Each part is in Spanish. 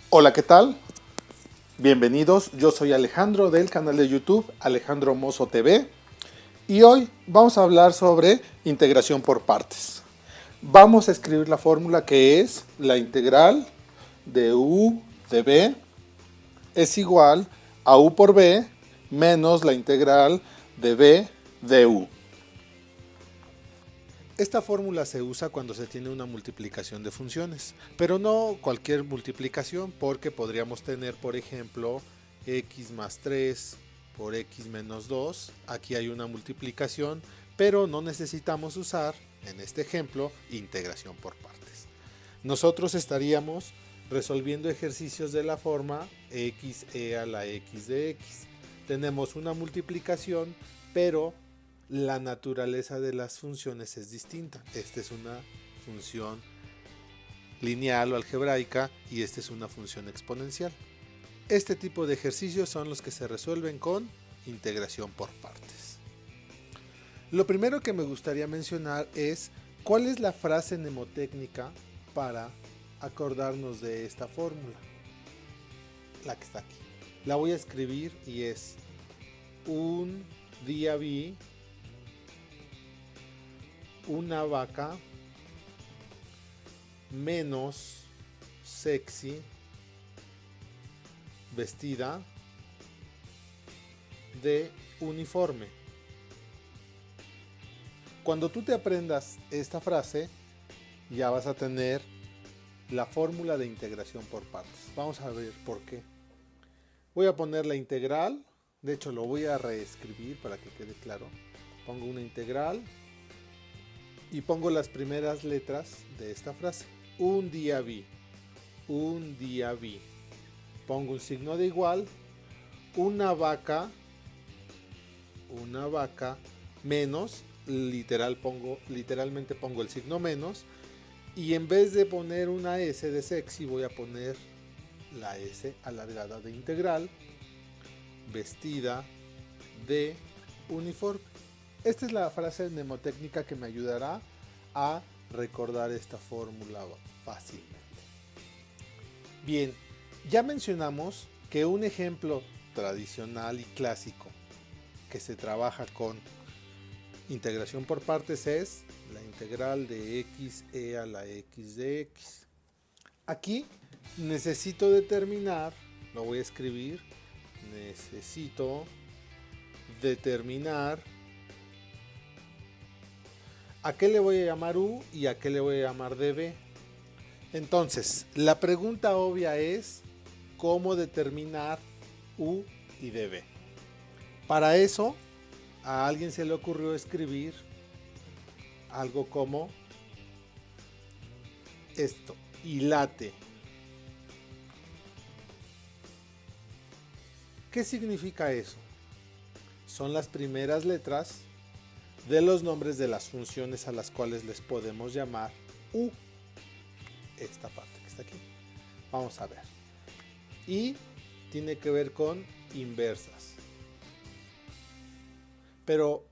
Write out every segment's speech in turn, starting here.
Hola, ¿qué tal? Bienvenidos, yo soy Alejandro del canal de YouTube Alejandro Mozo TV y hoy vamos a hablar sobre integración por partes. Vamos a escribir la fórmula que es la integral de u de b es igual a u por b menos la integral de b de u. Esta fórmula se usa cuando se tiene una multiplicación de funciones, pero no cualquier multiplicación porque podríamos tener, por ejemplo, x más 3 por x menos 2. Aquí hay una multiplicación, pero no necesitamos usar, en este ejemplo, integración por partes. Nosotros estaríamos resolviendo ejercicios de la forma xe a la x de x. Tenemos una multiplicación, pero la naturaleza de las funciones es distinta. Esta es una función lineal o algebraica y esta es una función exponencial. Este tipo de ejercicios son los que se resuelven con integración por partes. Lo primero que me gustaría mencionar es cuál es la frase mnemotécnica para acordarnos de esta fórmula. La que está aquí. La voy a escribir y es: un día vi una vaca menos sexy vestida de uniforme. Cuando tú te aprendas esta frase, ya vas a tener la fórmula de integración por partes. Vamos a ver por qué. Voy a poner la integral, de hecho lo voy a reescribir para que quede claro. Pongo una integral y pongo las primeras letras de esta frase. Un día vi, un día vi. Pongo un signo de igual, una vaca menos, literalmente pongo el signo menos, y en vez de poner una S de sexy voy a poner la S alargada de integral, vestida de uniforme. Esta es la frase mnemotécnica que me ayudará a recordar esta fórmula fácilmente. Bien, ya mencionamos que un ejemplo tradicional y clásico que se trabaja con integración por partes es la integral de xe a la x de x. Aquí necesito determinar, lo voy a escribir, necesito determinar a qué le voy a llamar u y a qué le voy a llamar db. Entonces, la pregunta obvia es cómo determinar u y db. Para eso, a alguien se le ocurrió escribir algo como esto: hilate. ¿Qué significa eso? Son las primeras letras de los nombres de las funciones a las cuales les podemos llamar u. Esta parte que está aquí. Vamos a ver. Y tiene que ver con inversas. Pero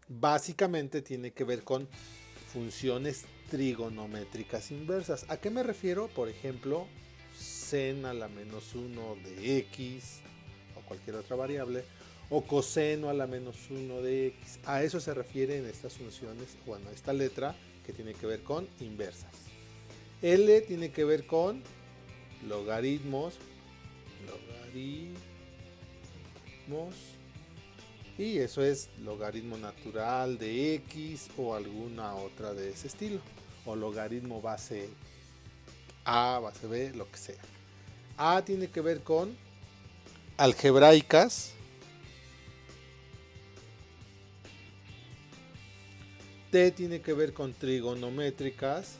básicamente tiene que ver con funciones trigonométricas inversas. ¿A qué me refiero? Por ejemplo, sen a la menos 1 de x o cualquier otra variable, o coseno a la menos 1 de x. A eso se refieren estas funciones, bueno, esta letra que tiene que ver con inversas. L tiene que ver con logaritmos, y eso es logaritmo natural de x o alguna otra de ese estilo, o logaritmo base a, base b, lo que sea. A tiene que ver con algebraicas, T tiene que ver con trigonométricas,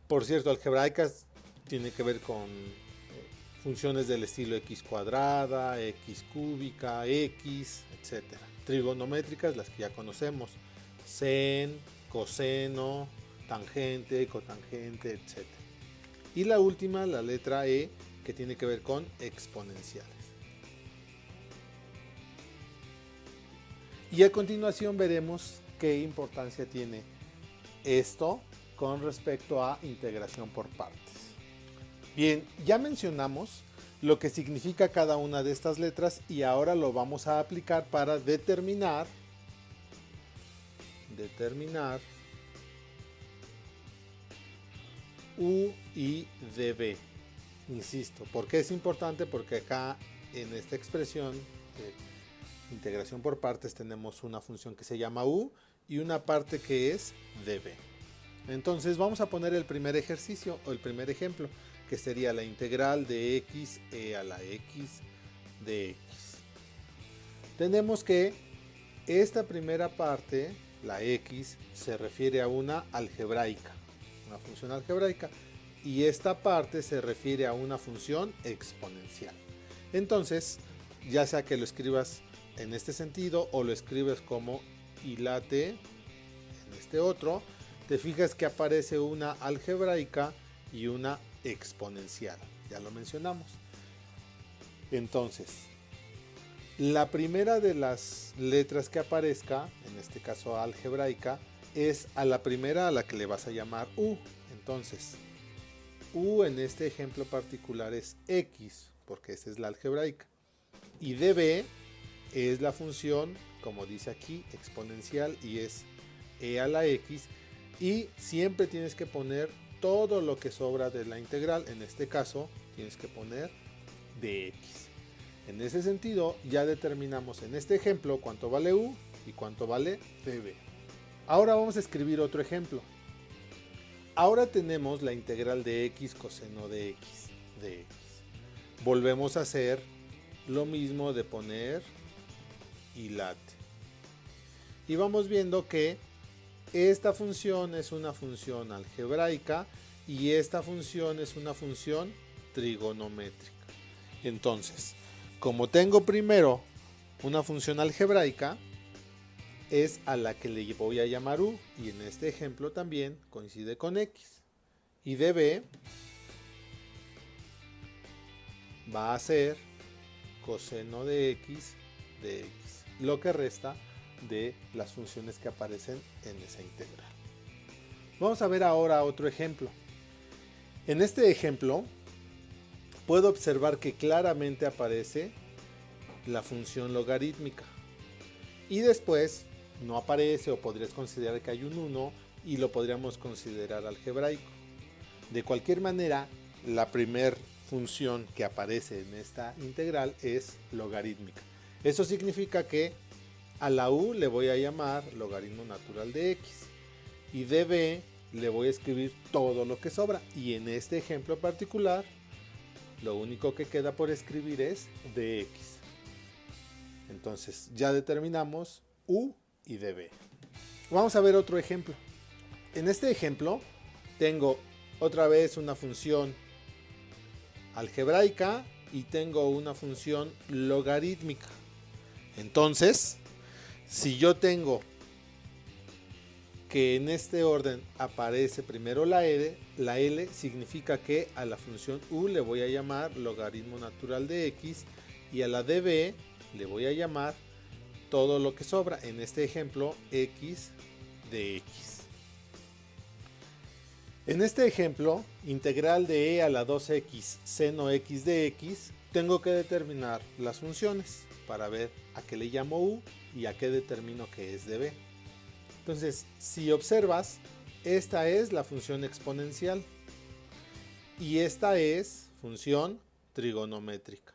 por cierto, algebraicas tiene que ver con funciones del estilo x cuadrada, x cúbica, x, etc. Trigonométricas, las que ya conocemos: sen, coseno, tangente, cotangente, etc. Y la última, la letra E, que tiene que ver con exponenciales. Y a continuación veremos qué importancia tiene esto con respecto a integración por partes. Bien, ya mencionamos lo que significa cada una de estas letras y ahora lo vamos a aplicar para determinar U y dB. Insisto, ¿por qué es importante? Porque acá en esta expresión de integración por partes tenemos una función que se llama U y una parte que es dB. Entonces vamos a poner el primer ejercicio o el primer ejemplo, que sería la integral de x e a la x de x. Tenemos que esta primera parte, la x, se refiere a una algebraica, una función algebraica, y esta parte se refiere a una función exponencial. Entonces, ya sea que lo escribas en este sentido o lo escribes como y late en este otro, te fijas que aparece una algebraica y una exponencial. Ya lo mencionamos. Entonces, la primera de las letras que aparezca, en este caso algebraica, es a la primera a la que le vas a llamar U. Entonces, U en este ejemplo particular es X, porque esa es la algebraica. Y dB es la función, como dice aquí, exponencial, y es e a la X. Y siempre tienes que poner todo lo que sobra de la integral. En este caso, tienes que poner dx. En ese sentido, ya determinamos en este ejemplo cuánto vale U y cuánto vale dB. Ahora vamos a escribir otro ejemplo. Ahora tenemos la integral de x coseno de x de x. Volvemos a hacer lo mismo de poner y late. Y vamos viendo que esta función es una función algebraica y esta función es una función trigonométrica. Entonces, como tengo primero una función algebraica, es a la que le voy a llamar U, y en este ejemplo también coincide con X. Y dB va a ser coseno de X, lo que resta de las funciones que aparecen en esa integral. Vamos a ver ahora otro ejemplo. En este ejemplo puedo observar que claramente aparece la función logarítmica y después no aparece, o podrías considerar que hay un 1 y lo podríamos considerar algebraico. De cualquier manera, la primera función que aparece en esta integral es logarítmica. Eso significa que a la U le voy a llamar logaritmo natural de X y dB le voy a escribir todo lo que sobra, y en este ejemplo particular lo único que queda por escribir es dx. Entonces ya determinamos U y dB. Vamos a ver otro ejemplo. En este ejemplo tengo otra vez una función algebraica y tengo una función logarítmica. Entonces, si yo tengo que en este orden aparece primero la L significa que a la función U le voy a llamar logaritmo natural de X y a la dB le voy a llamar todo lo que sobra, en este ejemplo X de X. En este ejemplo, integral de e a la 2x seno x de x, tengo que determinar las funciones para ver a qué le llamo U y a qué determino que es dB. Entonces, si observas, esta es la función exponencial y esta es función trigonométrica.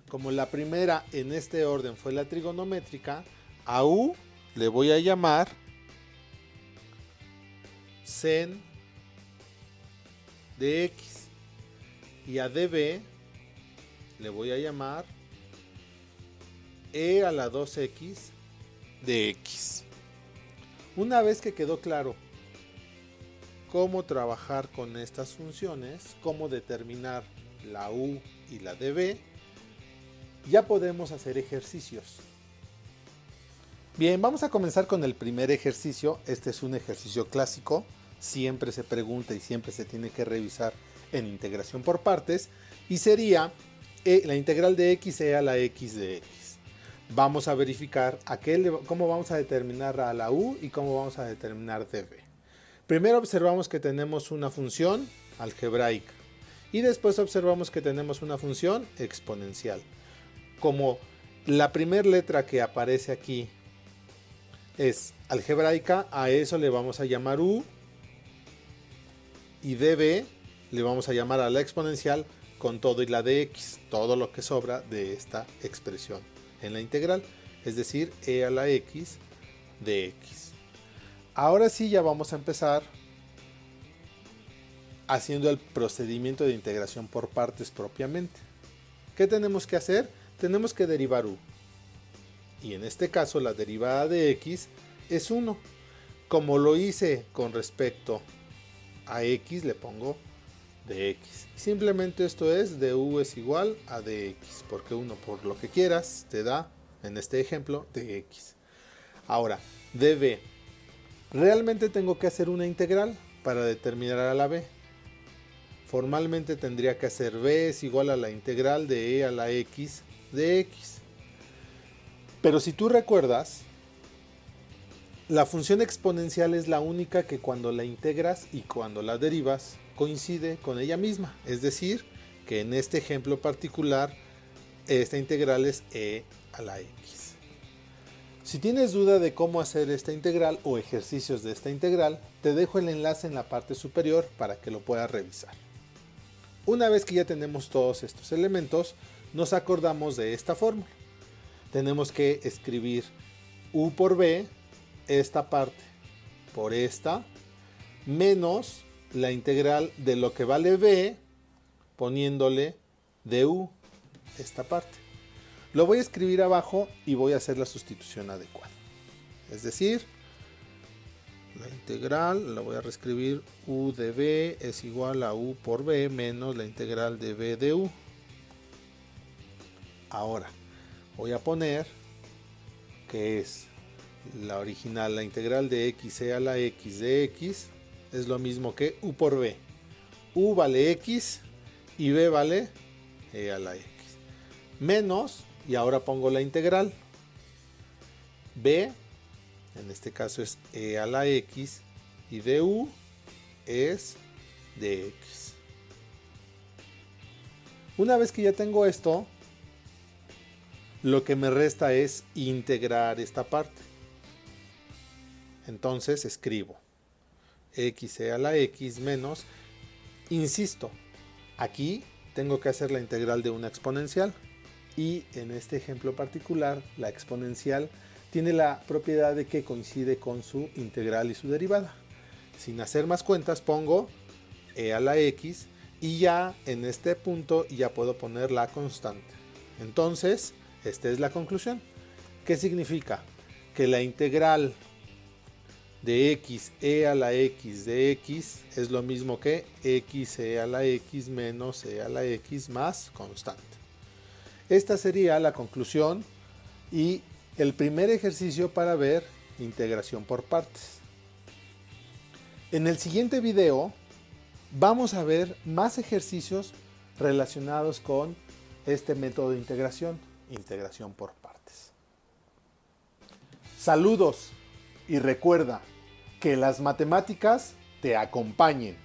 Como la primera en este orden fue la trigonométrica, a U le voy a llamar sen de x y a dB le voy a llamar e a la 2x de x. Una vez que quedó claro cómo trabajar con estas funciones, cómo determinar la U y la dB, ya podemos hacer ejercicios. Bien, vamos a comenzar con el primer ejercicio. Este es un ejercicio clásico, siempre se pregunta y siempre se tiene que revisar en integración por partes, y sería la integral de x e a la x de x. Vamos a verificar cómo vamos a determinar a la U y cómo vamos a determinar dB. Primero observamos que tenemos una función algebraica y después observamos que tenemos una función exponencial. Como la primera letra que aparece aquí es algebraica, a eso le vamos a llamar u, y db le vamos a llamar a la exponencial con todo y la de x, todo lo que sobra de esta expresión en la integral, es decir, e a la x de x. Ahora sí ya vamos a empezar haciendo el procedimiento de integración por partes propiamente. ¿Qué tenemos que hacer? Tenemos que derivar u. Y en este caso la derivada de x es 1. Como lo hice con respecto a x, le pongo dx. Simplemente esto es du es igual a dx, porque 1 por lo que quieras te da, en este ejemplo, dx. Ahora, db. Realmente tengo que hacer una integral para determinar a la b. Formalmente tendría que hacer b es igual a la integral de e a la x de x. Pero si tú recuerdas, la función exponencial es la única que cuando la integras y cuando la derivas coincide con ella misma. Es decir, que en este ejemplo particular, esta integral es e a la x. Si tienes duda de cómo hacer esta integral o ejercicios de esta integral, te dejo el enlace en la parte superior para que lo puedas revisar. Una vez que ya tenemos todos estos elementos, nos acordamos de esta fórmula. Tenemos que escribir u por b, esta parte por esta, menos la integral de lo que vale b, poniéndole du, esta parte. Lo voy a escribir abajo y voy a hacer la sustitución adecuada. Es decir, la integral la voy a reescribir, u de b es igual a u por b menos la integral de b de u. Ahora voy a poner que es la original, la integral de x e a la x de x es lo mismo que u por b. U vale x y b vale e a la x. Menos, y ahora pongo la integral. B, en este caso es e a la x, y du es dx. Una vez que ya tengo esto, lo que me resta es integrar esta parte. Entonces escribo x e a la x menos, insisto, aquí tengo que hacer la integral de una exponencial. Y en este ejemplo particular, la exponencial tiene la propiedad de que coincide con su integral y su derivada. Sin hacer más cuentas, pongo e a la x y ya en este punto ya puedo poner la constante. Entonces, esta es la conclusión. ¿Qué significa? Que la integral de x e a la x de x es lo mismo que x e a la x menos e a la x más constante. Esta sería la conclusión y el primer ejercicio para ver integración por partes. En el siguiente video vamos a ver más ejercicios relacionados con este método de integración por partes. Saludos y recuerda que las matemáticas te acompañen.